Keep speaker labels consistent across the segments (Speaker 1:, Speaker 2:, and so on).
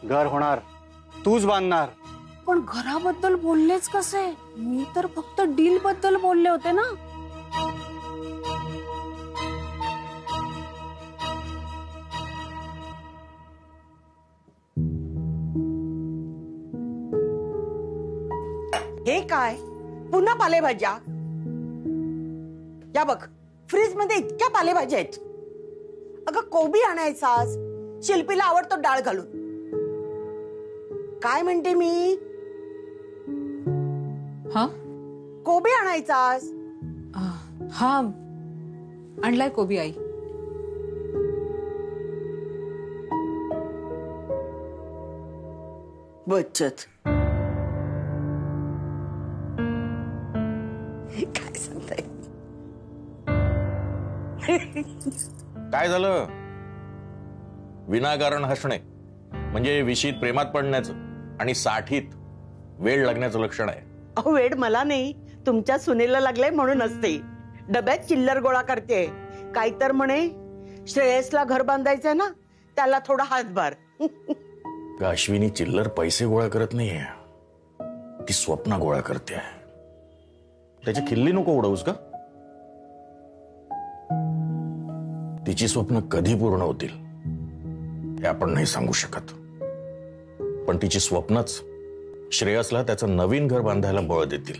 Speaker 1: घर होणार, तूच बांधणार.
Speaker 2: पण घराबद्दल बोललेच कसे? मी तर फक्त डील बद्दल बोलले होते ना.
Speaker 3: हे काय पुन्हा पालेभाज्या? या बघ, फ्रीज मध्ये इतक्या पालेभाज्या आहेत. अगं कोबी आणायचास, शिल्पीला आवडतो डाळ घालून. काय म्हणते मी?
Speaker 4: हा
Speaker 3: कोबी आणायचास.
Speaker 4: हा आणलाय कोबी आई.
Speaker 3: बचत काय सांगताय?
Speaker 5: काय झालं? विनाकारण हसणे म्हणजे विशीत प्रेमात पडण्याचं आणि साठीत वेळ लागण्याचं लक्षण आहे.
Speaker 3: अहो वेड मला नाही, तुमच्या सुनेला लागलंय म्हणून असते. डब्यात चिल्लर गोळा करते. काय तर म्हणे श्रेयसला घर बांधायचंय ना, त्याला थोडा हातभार.
Speaker 5: अश्विनी चिल्लर पैसे गोळा करत नाहीये, ती स्वप्न गोळा करते. त्याची खिल्ली नको उडवूस का? तिची स्वप्न कधी पूर्ण होतील हे आपण नाही सांगू शकत, पण तिची स्वप्नच श्रेयसला त्याचं नवीन घर बांधायला बळ देतील.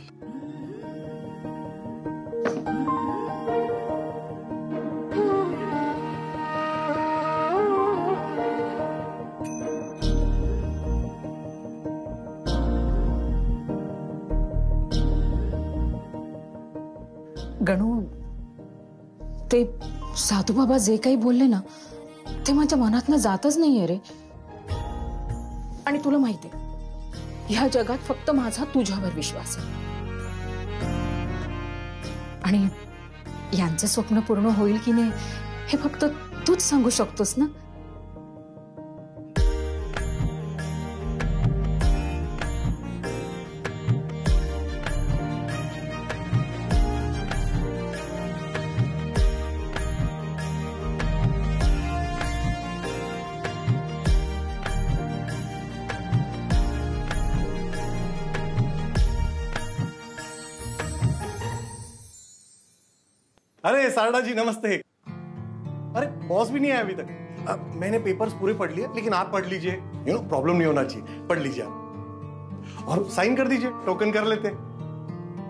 Speaker 4: गणू, ते साधू बाबा जे काही बोलले ना ते माझ्या मनातनं जातच नाहीये रे. आणि तुला माहितीये, ह्या जगात फक्त माझा तुझ्यावर विश्वास आहे. आणि यांचं स्वप्न पूर्ण होईल की नाही हे फक्त तूच सांगू शकतोस ना.
Speaker 1: अरे सारदा जी नमस्ते. अरे बॉस भी नहीं आया अभी तक. मैंने पेपर्स पूरे पढ़ लिए, लेकिन आप पढ़ लीजिए. प्रॉब्लम नहीं होना चाहिए. पढ़ लीजिए आप और साइन कर दीजिए, टोकन कर लेते.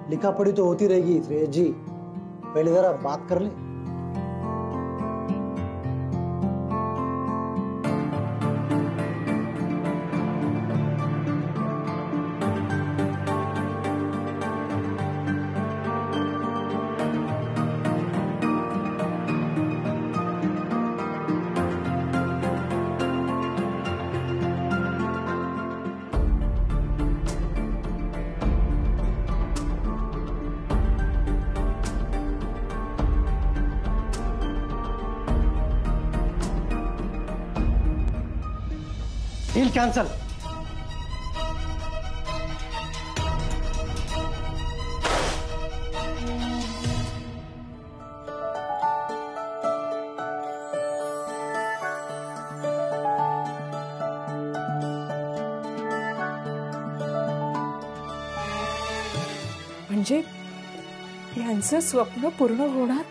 Speaker 6: लिखा पढ़ी तो होती रहेगी श्रेयस जी, पहले जरा बात कर ले. Deal cancel.
Speaker 4: म्हणजे यांचं स्वप्न पूर्ण होणार,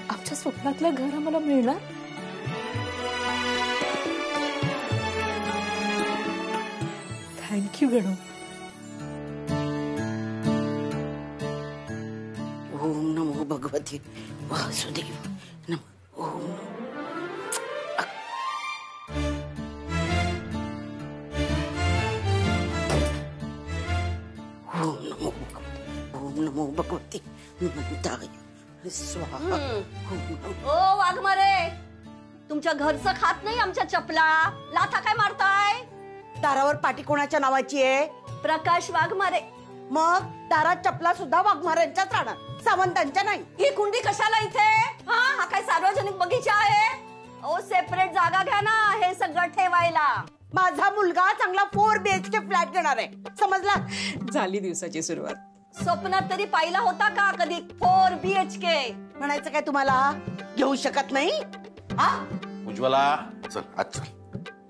Speaker 4: आमच्या स्वप्नातलं घर आम्हाला मिळणार. थँक्यू गणू.
Speaker 3: ओम नमो भगवते वासुदेव नमः. ओम नमो भगवते नमः स्वाहा.
Speaker 2: ओ वाघमारे, तुमच्या घरचं खात नाही आमच्या चपला. लाथा काय मारताय?
Speaker 3: दारावर पाटी कोणाच्या नावाची आहे?
Speaker 2: प्रकाश वाघमारे.
Speaker 3: मग दारात चपला सुद्धा वाघमाऱ्यांच्याच राहणार, सावंतांच्या नाही.
Speaker 2: ही कुंडी कशाला इथे? हा काय सार्वजनिक बगीचा आहे? ओ सेपरेट जागा घ्या ना हे सगळं ठेवायला.
Speaker 3: माझा मुलगा चांगला 4 BHK फ्लॅट घेणार आहे, समजला?
Speaker 4: झाली दिवसाची सुरुवात.
Speaker 2: स्वप्नात तरी पाहिला होता का कधी 4 BHK?
Speaker 3: म्हणायचं काय तुम्हाला? घेऊ शकत नाही? हा
Speaker 5: उज्ज्वला चल आज चल.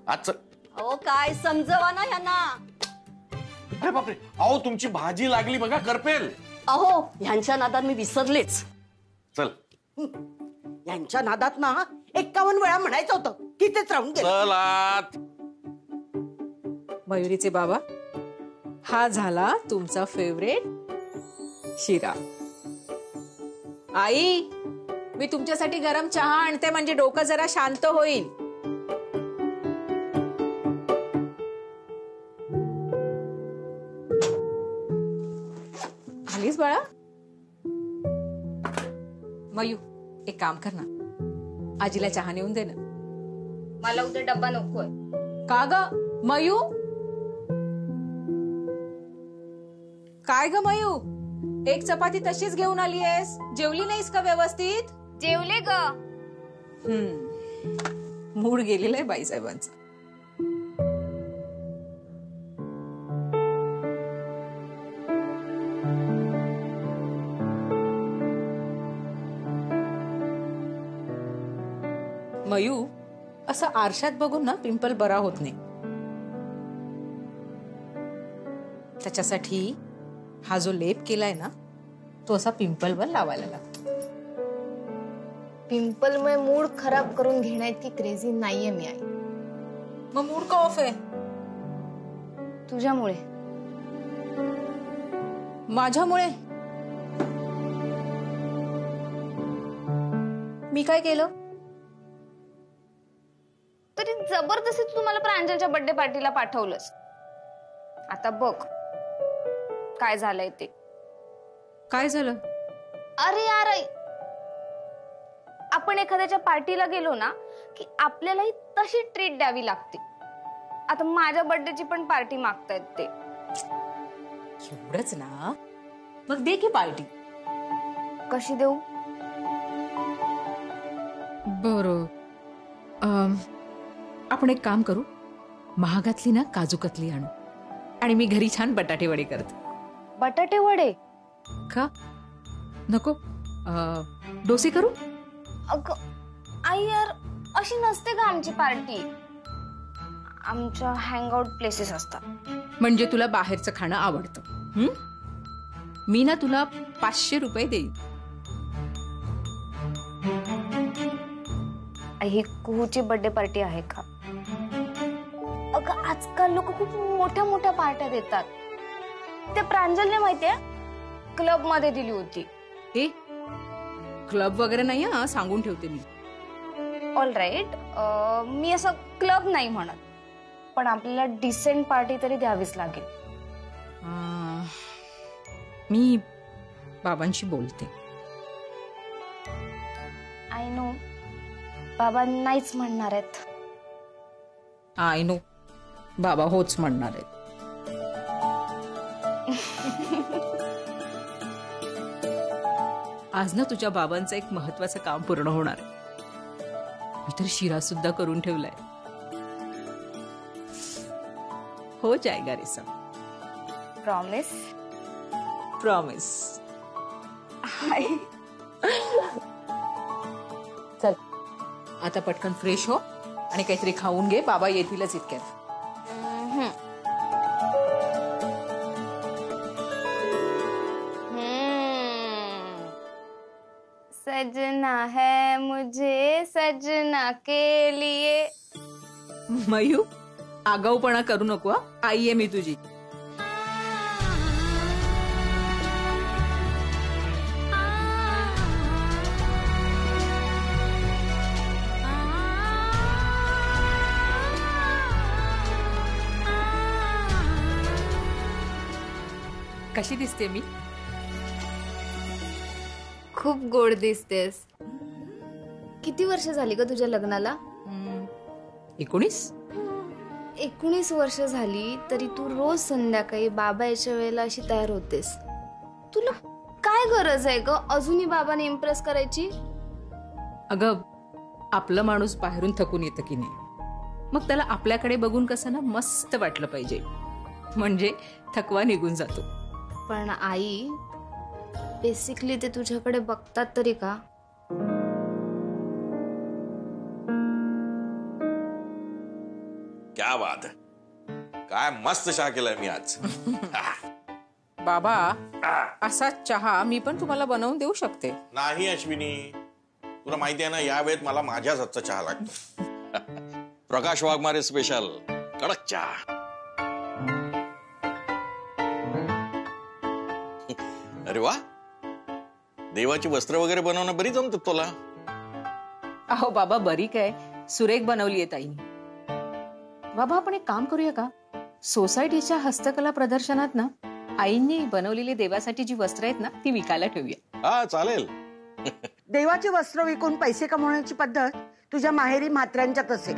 Speaker 5: आज चल.
Speaker 2: अहो काय समजवा ना ह्यांना.
Speaker 5: अरे बापरे, अहो तुमची भाजी लागली बघा करपेल.
Speaker 2: अहो ह्यांच्या नादात मी विसरलेच.
Speaker 5: चल
Speaker 3: यांच्या नादात ना 51 वेळा म्हणायचं होतं की तेच राहून गेलं.
Speaker 5: चल आत.
Speaker 4: मयुरीचे बाबा, हा झाला तुमचा फेवरेट शिरा. आई, मी तुमच्यासाठी गरम चहा आणते म्हणजे डोकं जरा शांत होईल. आलीस बाळा? मयू, एक काम कर ना, आजीला चहा नेऊन दे ना.
Speaker 2: मला उद्या डब्बा नकोय.
Speaker 4: का ग मयू? काय ग मयू, एक चपाती तशीच घेऊन आली आहेस, जेवली नाहीस का व्यवस्थित?
Speaker 2: जेवले ग.
Speaker 4: मूड गेलेला आहे बाईसाहेबांचा. मयू, असं आरशात बघून ना पिंपल बरा होत नाही. त्याच्यासाठी हा जो लेप केलाय ना, तो असा पिंपलवर लावायला लागतो.
Speaker 7: पिंपलमुळे मूड खराब करून घेण्याची क्रेझी नाहीये मी आई.
Speaker 4: मग मूड का ऑफ आहे?
Speaker 7: तुझ्यामुळे.
Speaker 4: माझ्यामुळे? मी काय केलं?
Speaker 7: तरी जबरदस्ती तू मला प्रांजलच्या बर्थडे पार्टीला पाठवलंस. आता बघ काय झालंय ते.
Speaker 4: काय झालं?
Speaker 7: अरे यार, आपण एखाद्याच्या पार्टीला गेलो ना की आपल्यालाही तशी ट्रीट द्यावी लागते. आता माझ्या बर्थडेची पण पार्टी मागतायत ते.
Speaker 4: एवढंच ना, मग दे की पार्टी.
Speaker 7: कशी देऊ?
Speaker 4: बरं, आपण एक काम करू, महागातली ना काजू कतली आणू आणि मी घरी छान बटाटे वडे करते.
Speaker 7: बटाटे वडे?
Speaker 4: का नको? डोसे करू?
Speaker 7: अगं आई यार, अशी नसते का आमची पार्टी. आमच्या हँगआउट प्लेसेस असतात.
Speaker 4: म्हणजे तुला बाहेरचं खाणं आवडतं? मी ना तुला 500 रुपये देईन.
Speaker 7: ही कुहूची बर्थडे पार्टी आहे का? अगं आजकाल लोक खूप मोठ्या मोठ्या पार्ट्या देतात. ते प्रांजलने माहितीये क्लब मध्ये दिली होती.
Speaker 4: ते क्लब वगैरे नाही, हा सांगून ठेवते मी.
Speaker 7: ऑल राईट, मी असं क्लब नाही म्हणत, पण आपल्याला डिसेंट पार्टी तरी द्यावीच लागेल.
Speaker 4: मी बाबांशी बोलते.
Speaker 7: आय नो, बाबा नाहीच म्हणणार आहेत.
Speaker 4: आय नो, बाबा होच म्हणणार आहेत. आज ना तुझ्या बाबांचं एक महत्वाचं काम पूर्ण होणार. मी तर शिरा सुद्धा करून ठेवलाय. हो जाएगा रे सब.
Speaker 7: प्रॉमिस?
Speaker 4: प्रॉमिस. चल आता पटकन फ्रेश हो आणि काहीतरी खाऊन घे. बाबा येतीलच इतक्यात.
Speaker 7: सजना है मुझे सजना के लिए.
Speaker 4: मयू, आगाऊपणा करू नको. आई आहे मी तुझी. कशी दिसते मी?
Speaker 7: खूप गोड दिसतेस. किती वर्ष झाली ग तुझ्या लग्नाला?
Speaker 4: 19.
Speaker 7: 19 वर्ष झाली तरी तू रोज संध्याकाळी बाबा याच्या वेळेला अशी तयार होतेस. तुला काय गरज आहे ग अजूनही बाबाने इम्प्रेस करायची?
Speaker 4: अगं, आपलं माणूस बाहेरून थकून येतं की नाही, मग त्याला आपल्याकडे बघून कसं ना मस्त वाटलं पाहिजे, म्हणजे थकवा निघून जातो.
Speaker 7: पण आई, बेसिकली ते तुझ्याकडे बघतात तरी का?
Speaker 5: क्या बात है, काय मस्त चहा केलाय मी आज.
Speaker 8: बाबा असा चहा मी पण तुम्हाला बनवून देऊ शकते.
Speaker 5: नाही अश्विनी, तुला माहिती आहे ना, या वेळेत मला माझ्याच हातचा चहा लागतो. प्रकाश वाघमारे स्पेशल कडक चहा. अरे वा, देवाची वस्त्र वगैरे बनवणं बरी जमतात तुला.
Speaker 8: अहो बाबा, बरी काय, सुरेख बनवली आहे ताईने. बाबा आपण एक काम करूया का, सोसायटीच्या हस्तकला प्रदर्शनात ना आईंनी बनवलेली देवासाठी जी वस्त्र आहेत ना ती विकायला ठेवूया.
Speaker 5: हा चालेल.
Speaker 3: देवाची वस्त्र विकून पैसे कमवण्याची पद्धत तुझ्या माहेरी म्हात्र्यांच्यात असेल,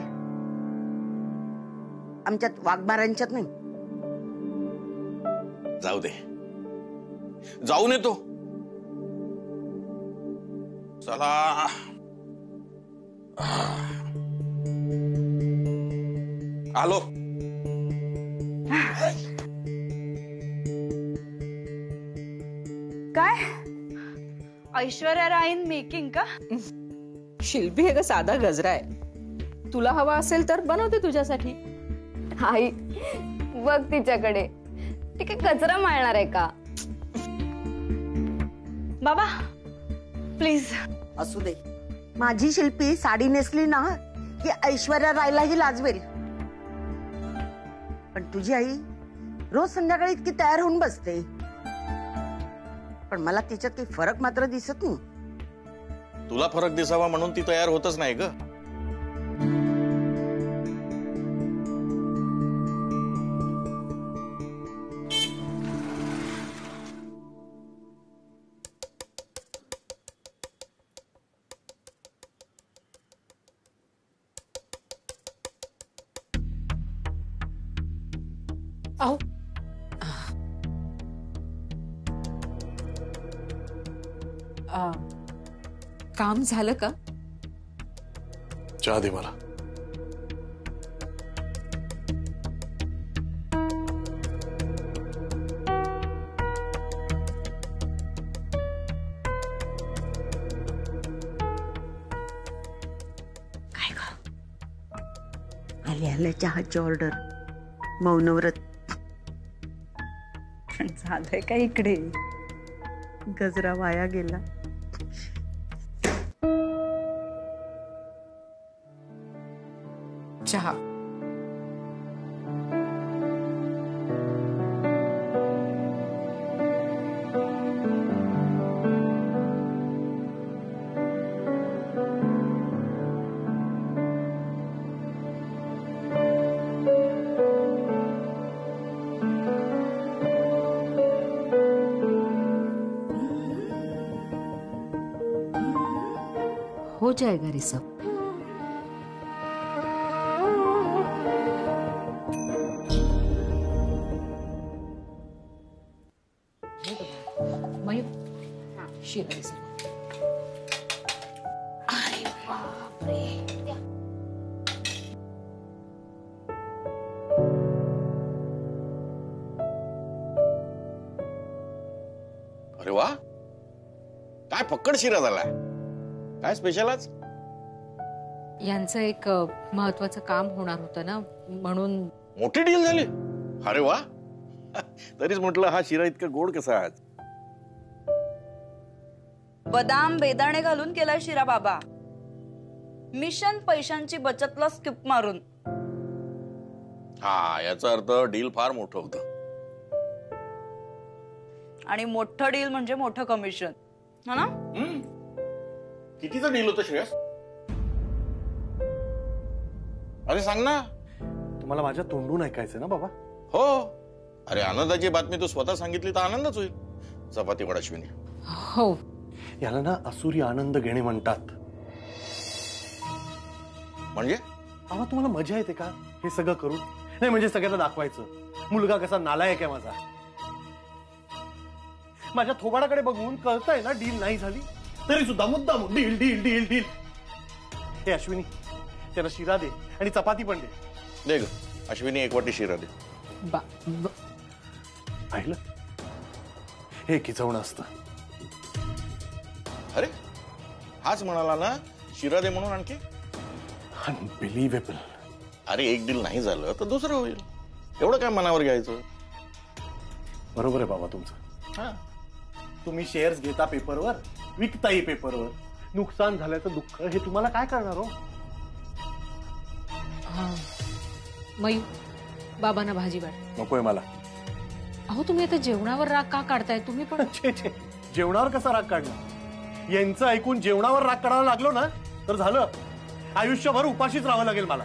Speaker 3: आमच्यात वाघमारांच्यात नाही.
Speaker 5: जाऊ दे, जाऊन येतो. चला. आलो.
Speaker 7: काय ऐश्वर्या राय मेकिंग का?
Speaker 8: शिल्पी हे का साधा गजरा आहे, तुला हवा असेल तर बनवते तुझ्यासाठी.
Speaker 7: आई बघ तिच्याकडे, ती काय गजरा माळणार आहे का? बाबा प्लीज.
Speaker 3: असू दे, माझी शिल्पी साडी नेसली ना की ऐश्वर्या रायलाही लाजवेल. पण तुझी आई रोज संध्याकाळी इतकी तयार होऊन बसते, पण मला तिच्यात काही फरक मात्र दिसत नाही.
Speaker 5: तुला फरक दिसावा म्हणून ती तयार होतच नाही ग.
Speaker 8: अहो काम झालं का?
Speaker 1: चहा दे मला.
Speaker 3: काय ग, आल्या चहाची ऑर्डर. मौनव्रत झालंय का इकडे? गजरा वाया गेला.
Speaker 8: चहा.
Speaker 4: हो जाएगा रे सब. शिरा सर. अरे बापरे,
Speaker 5: अरे वा, काय फक्कड शिरा झालाय. काय स्पेशल आज?
Speaker 4: यांचं एक महत्वाचं काम होणार होतं ना, म्हणून.
Speaker 5: मोठी डील झाली. अरे वा, तरीच म्हटलं हा शिरा इतका गोड कसा आज.
Speaker 2: बदाम बेदाणे घालून केलाय शिरा बाबा. मिशन पैशांची बचतला स्किप मारून.
Speaker 5: हा, याचा अर्थ डील फार मोठं होतं.
Speaker 2: आणि मोठं डील म्हणजे मोठं कमिशन, हो ना?
Speaker 5: कितीचं डील होतं श्रेयस? अरे सांग ना.
Speaker 1: तुम्हाला माझ्या तोंडून ऐकायचंय ना बाबा?
Speaker 5: हो. अरे आनंदाची बातमी तू स्वतः सांगितली तर आनंदच होईल. चपाती वडा अश्विनी.
Speaker 4: हो.
Speaker 1: याला ना असुरी आनंद घेणे म्हणतात.
Speaker 5: म्हणजे
Speaker 1: आवा तुम्हाला मजा येते का हे सगळं करून? नाही म्हणजे सगळ्यांना दाखवायचं मुलगा कसा नालायक आहे माझा. माझ्या थोबाडाकडे बघून कळतंय ना डील नाही झाली, तरी सुद्धा मुद्दाम डील डील डील डील. हे अश्विनी, त्याला शिरा दे आणि चपाती पण दे.
Speaker 5: ग अश्विनी, एक वाटी शिरा दे.
Speaker 1: पाहिलं, हे खिचवणं असतं.
Speaker 5: अरे हाच म्हणाला ना शिरा दे म्हणून. आणखी
Speaker 1: अनबिलीवेबल.
Speaker 5: अरे एक डील नाही झालं तर दुसरं होईल, एवढं काय मनावर घ्यायचं.
Speaker 1: बरोबर आहे बाबा तुमचं.
Speaker 5: हा.
Speaker 1: तुम्ही शेअर्स घेता पेपरवर, विकताही पेपरवर. नुकसान झाल्याचं दुःख हे तुम्हाला काय करणार हो?
Speaker 8: मयू, बाबांना भाजी वाढ.
Speaker 1: नकोय मला.
Speaker 8: अहो तुम्ही आता जेवणावर राग का काढताय? तुम्ही पण
Speaker 1: छे छे, जेवणावर कसा राग काढला? यांचं ऐकून जेवणावर राग काढायला लागलो ना तर झालं, आयुष्यभर उपाशीच राहावं लागेल मला.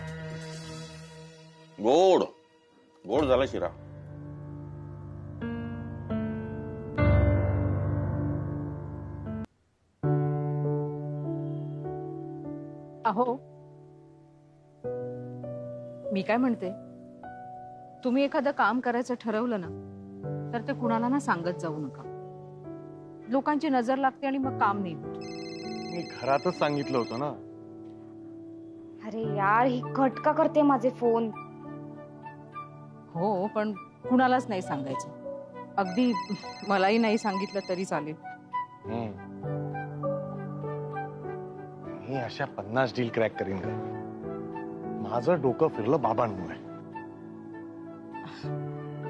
Speaker 5: गोड गोड झाला शिरा.
Speaker 8: अहो मी काय म्हणते, तुम्ही एखादं काम करायचं ठरवलं ना तर ते कुणाला ना सांगत जाऊ नका. लोकांची नजर लागते आणि मग काम नाही होत.
Speaker 1: मी घरातच सांगितलं होतं ना.
Speaker 7: अरे यार, ही कट का करते माझे फोन?
Speaker 8: हो पण कुणालाच नाही सांगायचं. अगदी मलाही नाही सांगितलं तरी चालेल.
Speaker 1: मी अशा 50 डील क्रॅक करीन का? माझं डोकं फिरलं बाबांमुळे.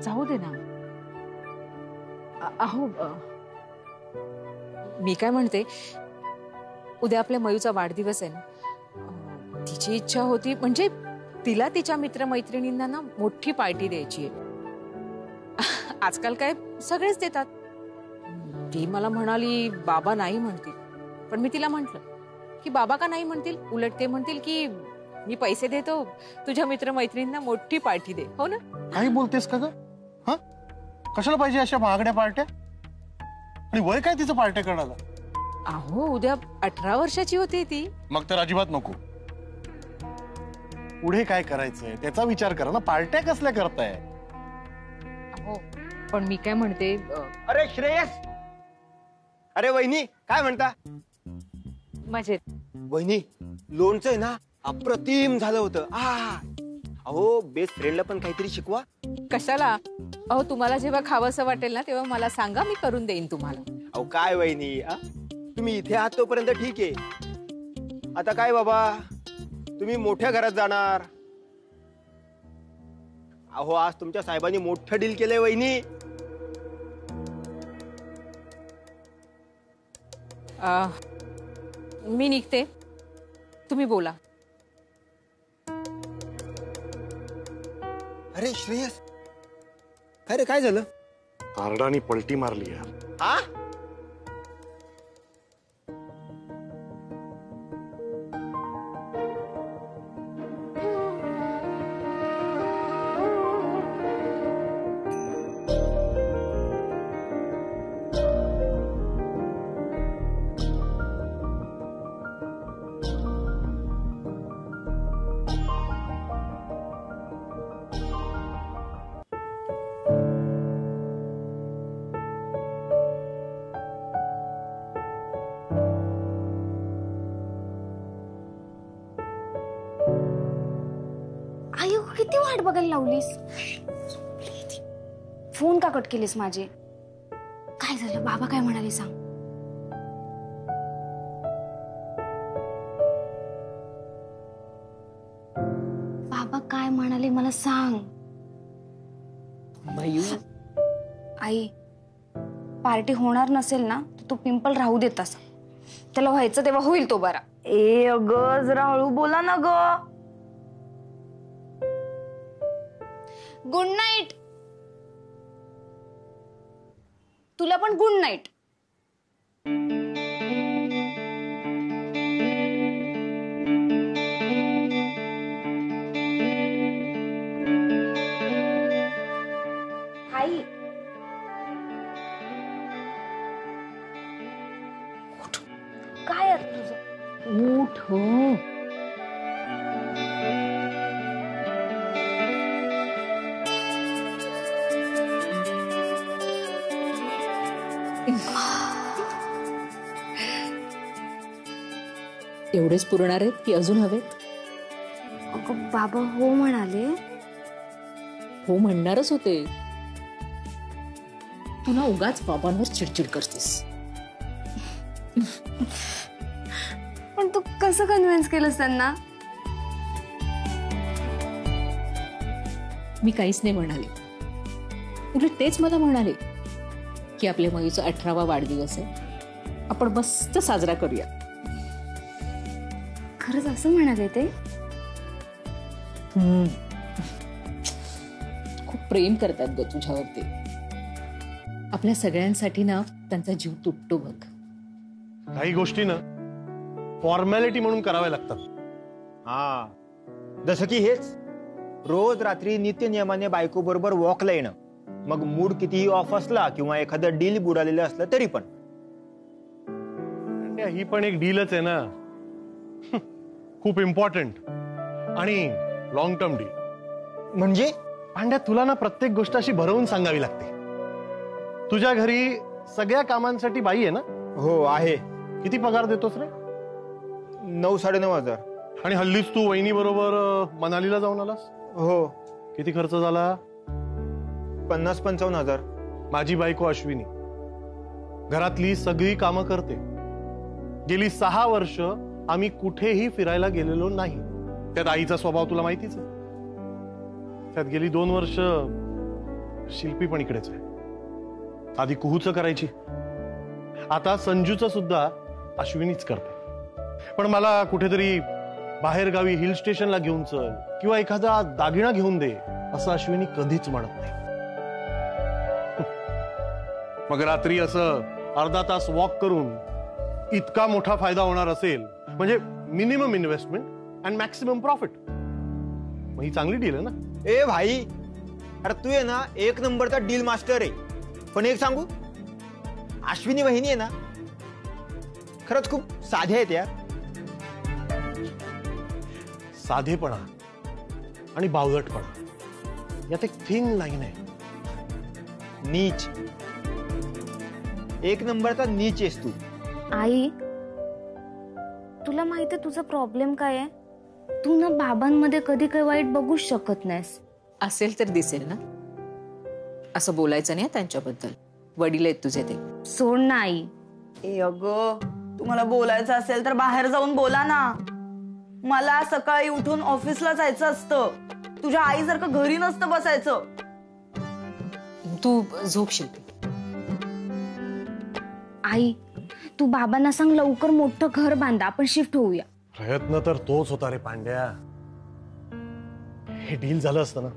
Speaker 8: जाऊ दे ना. अहो मी काय म्हणते, उद्या आपल्या मयूचा वाढदिवस आहे ना. तिची इच्छा होती, म्हणजे तिला तिच्या मित्रमैत्रिणींना ना मोठी पार्टी द्यायची आहे. आजकाल काय सगळेच देतात. ती मला म्हणाली बाबा नाही म्हणतील, पण मी तिला म्हंटल की बाबा का नाही म्हणतील, उलट ते म्हणतील की मी पैसे देतो, तुझ्या मित्रमैत्रिणींना मोठी पार्टी दे. हो ना?
Speaker 1: काही बोलतेस का ग? हा, कशाला पाहिजे अशा महागड्या पार्ट्या? आणि वय काय तिचं पार्ट्या करण्याला?
Speaker 8: अहो उद्या 18 वर्षाची होती ती.
Speaker 1: मग तर अजिबात नको. पुढे काय करायचंय त्याचा विचार करा ना. पार्ट्या कसल्या करताय?
Speaker 8: हो पण मी काय म्हणते,
Speaker 9: अरे श्रेयस, अरे वहिनी काय म्हणता?
Speaker 8: मजेत.
Speaker 9: वहिनी, लोणचं आहे ना अप्रतिम झालं होतं. अहो बेस्ट फ्रेंडला पण काहीतरी शिकवा.
Speaker 8: कशाला? अहो तुम्हाला जेव्हा खावंसं वाटेल ना तेव्हा मला सांगा, मी करून देईन तुम्हाला.
Speaker 9: अहो काय वहिनी, तुम्ही इथे आहात तोपर्यंत ठीक आहे. आता काय बाबा, तुम्ही मोठ्या घरात जाणार. अहो आज तुमच्या साहेबांनी मोठं डील केलंय वहिनी.
Speaker 8: मी निघते, तुम्ही बोला.
Speaker 9: अरे श्रेयस, अरे काय झालं?
Speaker 1: कार्डानी पलटी मारली यार.
Speaker 9: हा?
Speaker 7: आयु किती वाट बघायला लावलीस? फोन का कट केलीस माझे? काय झालं? बाबा काय म्हणाले सांग. बाबा काय म्हणाले मला सांग.
Speaker 8: मयू,
Speaker 7: आई, पार्टी होणार नसेल ना तर तो पिंपल राहू देत असा. त्याला व्हायचं तेव्हा होईल तो बरा. ए अगं जरा हळू बोला ना ग. Good night. तुला पण गुड नाईट. आई, काय आहे तुझं?
Speaker 8: उठ हो. एवढेच पुरणार आहेत की अजून हवेत?
Speaker 7: अगं बाबा हो म्हणाले.
Speaker 8: हो म्हणणारच होते. तू ना उगाच बाबांवर चिडचिड करतेस.
Speaker 7: पण तू कसं कन्व्हिन्स केलंस त्यांना?
Speaker 8: मी काहीच नाही म्हणाले. उलट तेच मला म्हणाले की आपल्या मयूचा 18वा वाढदिवस आहे, आपण मस्त साजरा करूया.
Speaker 7: खरंच असं म्हणाले ते?
Speaker 8: खूप प्रेम करतात ग तुझ्यावरती. आपल्या सगळ्यांसाठी ना त्यांचा जीव तुटतो बघ.
Speaker 1: काही गोष्टी ना फॉर्मॅलिटी म्हणून कराव्या लागतात.
Speaker 9: हा, जसं की हेच रोज रात्री नित्य नियमाने बायको बरोबर वॉकला येणं, मग मूड कितीही ऑफ असला किंवा एखादं डील बुडालेलं असलं तरी पण.
Speaker 1: पांड्या, ही पण एक डीलच आहे ना. खूप इम्पॉर्टंट आणि लॉंग टर्म डील.
Speaker 9: म्हणजे
Speaker 1: पांड्या, तुला ना प्रत्येक गोष्ट अशी भरवून सांगावी लागते. तुझ्या घरी सगळ्या कामांसाठी बाई आहे ना?
Speaker 9: हो आहे.
Speaker 1: किती पगार देतोस रे?
Speaker 9: 9-9.5
Speaker 1: आणि हल्लीच तू वहिनी बरोबर मनालीला जाऊन आलास?
Speaker 9: हो.
Speaker 1: किती खर्च झाला?
Speaker 9: 50-55
Speaker 1: माझी बायको अश्विनी घरातली सगळी कामं करते. गेली 6 वर्ष आम्ही कुठेही फिरायला गेलेलो नाही. त्यात आईचा स्वभाव तुला माहितीच आहे. त्यात गेली 2 वर्ष शिल्पी पण इकडेच आहे. आधी कुहूचं करायची, आता संजूचं सुद्धा अश्विनीच करते. पण मला कुठेतरी बाहेर गावी हिल स्टेशनला घेऊन चल किंवा एखादा दागिना घेऊन दे असं अश्विनी कधीच म्हणत नाही. मग रात्री असं अर्धा तास वॉक करून इतका मोठा फायदा होणार असेल म्हणजे minimum investment and maximum profit. मग ही चांगली डील आहे ना?
Speaker 9: ए भाई, अरे तू आहे ना एक नंबरचा डील मास्टर आहे. पण एक सांगू, अश्विनी वहिनी आहे ना खरंच खूप साध्या आहेत यार.
Speaker 1: साधेपणा आणि बावळटपणा यात एक थिन लाईन आहे.
Speaker 9: नीच, एक नंबरचा नीच आहेस तू.
Speaker 7: आई, तुला माहितीये तुझा प्रॉब्लेम काय आहे? तू ना बाबांमध्ये कधी काही वाईट बघूच शकत नाहीस.
Speaker 8: असेल तर दिसेल ना. असं बोलायचं नाही त्यांच्याबद्दल. वडील आहेत तुझे ते.
Speaker 7: सोड ना आई.
Speaker 2: ए अगं, तुम्हाला बोलायचं असेल तर बाहेर जाऊन बोला ना. मला सकाळी उठून ऑफिसला जायचं असतं. तुझ्या आई जर का घरी नसतं बसायचं.
Speaker 8: तू झोप शिल्पी.
Speaker 7: आई, तू बाबांना सांग लवकर मोठं घर बांधा, आपण शिफ्ट होऊया.
Speaker 1: प्रयत्न तर तोच होता रे पांड्या. हे डील झालं असतं ना,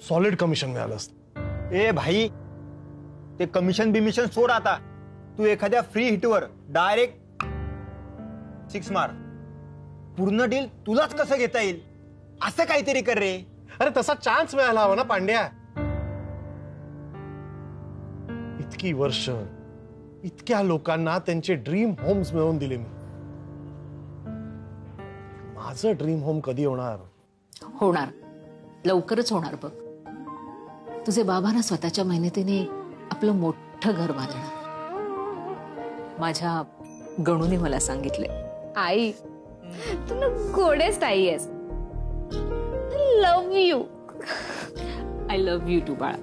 Speaker 1: सॉलिड कमिशन मिळालं असतं.
Speaker 9: ए भाई, ते कमिशन बिमिशन सोड आता. तू एखाद्या फ्री हिटवर डायरेक्ट 6 मार. पूर्ण डील तुलाच कसं घेता येईल असं काहीतरी कर रे.
Speaker 1: अरे तसा चान्स मिळाला हवा ना पांड्या. इतकी वर्ष इतक्या लोकांना त्यांचे ड्रीम होम्स मिळवून दिले मी. माझं ड्रीम होम कधी होणार?
Speaker 8: होणार, लवकरच होणार बघ. तुझे बाबा ना स्वतःच्या मेहनतीने आपलं मोठं घर बांधणार. माझ्या गणूने मला सांगितलंय.
Speaker 7: आई, तू ना गोडेस्ट आई आहेस. Love you.
Speaker 8: I love you too बाळा.